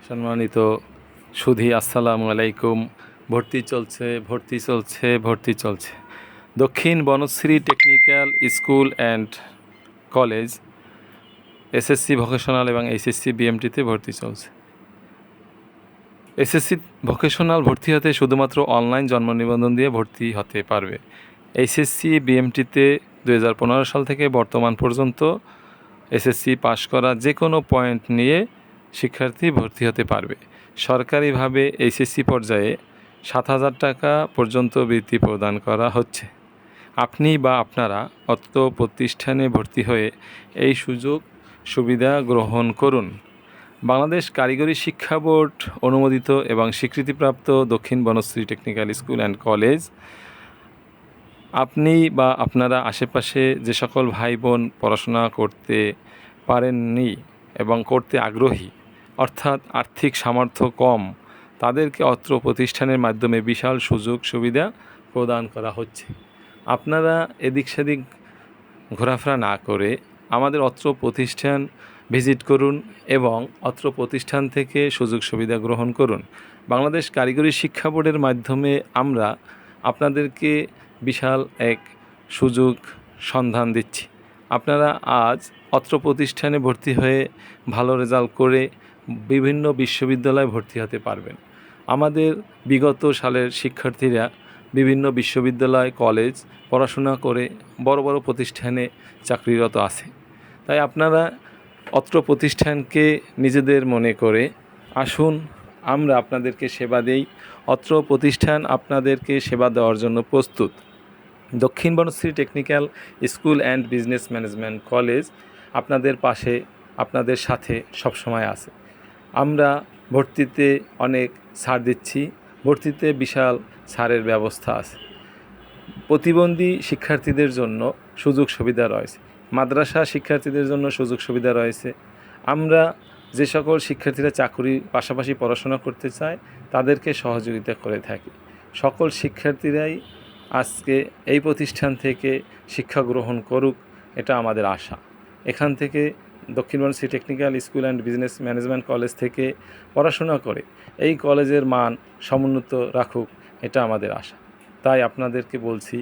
সম্মানিত সুধী, আসসালামু আলাইকুম। ভর্তি চলছে। Dakshin Banasree technical school and college SSC vocational এবং এইচএসসি বিএমটিতে ভর্তি চলছে। এসএসসি ভোকেশনাল ভর্তি হতে শুধুমাত্র অনলাইন জন্ম নিবন্ধন দিয়ে ভর্তি হতে পারবে। এইচএসসি বিএমটিতে 2015 সাল থেকে বর্তমান পর্যন্ত এসএসসি পাশ করা যে কোনো পয়েন্ট নিয়ে শিক্ষার্থী ভর্তি হতে পারবে। সরকারিভাবে এইচএসসি পর্যায়ে 7,000 টাকা পর্যন্ত বৃত্তি প্রদান করা হচ্ছে। আপনি বা আপনারা অত্র প্রতিষ্ঠানে ভর্তি হয়ে এই সুযোগ সুবিধা গ্রহণ করুন। বাংলাদেশ কারিগরি শিক্ষা বোর্ড অনুমোদিত এবং স্বীকৃতিপ্রাপ্ত Dakshin Banasree technical school and college. আপনি বা আপনারা আশেপাশে যে সকল ভাই বোন পড়াশোনা করতে পারেননি এবং করতে আগ্রহী, অর্থাৎ আর্থিক সামর্থ্য কম, তাদেরকে অত্র প্রতিষ্ঠানের মাধ্যমে বিশাল সুযোগ সুবিধা প্রদান করা হচ্ছে। আপনারা এদিক সেদিক ঘোরাফেরা না করে আমাদের অত্র প্রতিষ্ঠান ভিজিট করুন এবং অত্র প্রতিষ্ঠান থেকে সুযোগ সুবিধা গ্রহণ করুন। বাংলাদেশ কারিগরি শিক্ষা বোর্ডের মাধ্যমে আমরা আপনাদেরকে বিশাল এক সুযোগ সন্ধান দিচ্ছি। আপনারা আজ অত্র প্রতিষ্ঠানে ভর্তি হয়ে ভালো রেজাল্ট করে বিভিন্ন বিশ্ববিদ্যালয়ে ভর্তি হতে পারবেন। আমাদের বিগত সালের শিক্ষার্থীরা বিভিন্ন বিশ্ববিদ্যালয়, কলেজ পড়াশোনা করে বড় বড় প্রতিষ্ঠানে চাকরিরত আছে। তাই আপনারা অত্র প্রতিষ্ঠানকে নিজেদের মনে করে আসুন, আমরা আপনাদেরকে সেবা দেই। অত্র প্রতিষ্ঠান আপনাদেরকে সেবা দেওয়ার জন্য প্রস্তুত। Dakshin Banasree technical school and business management college আপনাদের পাশে, আপনাদের সাথে সবসময় আছে। আমরা ভর্তিতে অনেক ছাড় দিচ্ছি, ভর্তিতে বিশাল ছাড়ের ব্যবস্থা আছে। প্রতিবন্ধী শিক্ষার্থীদের জন্য সুযোগ সুবিধা রয়েছে, মাদ্রাসা শিক্ষার্থীদের জন্য সুযোগ সুবিধা রয়েছে। আমরা যে সকল শিক্ষার্থীরা চাকরির পাশাপাশি পড়াশোনা করতে চায় তাদেরকে সহযোগিতা করে থাকি। সকল শিক্ষার্থীরাই আজকে এই প্রতিষ্ঠান থেকে শিক্ষা গ্রহণ করুক, এটা আমাদের আশা। এখান থেকে Dakshin Banasree technical school and business management college থেকে পড়াশোনা করে এই কলেজের মান সমুন্নত রাখুক, এটা আমাদের আশা। তাই আপনাদেরকে বলছি,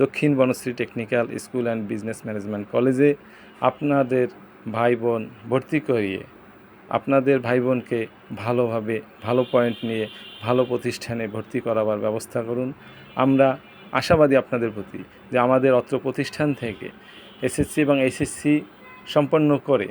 Dakshin Banasree technical school and business management কলেজে আপনাদের ভাই বোন ভর্তি করিয়ে আপনাদের ভাই বোনকে ভালোভাবে ভালো পয়েন্ট নিয়ে ভালো প্রতিষ্ঠানে ভর্তি করাবার ব্যবস্থা করুন। আমরা আশাবাদী আপনাদের প্রতি যে আমাদের অত্র প্রতিষ্ঠান থেকে এসএসসি এবং এইচএসসি সম্পন্ন করে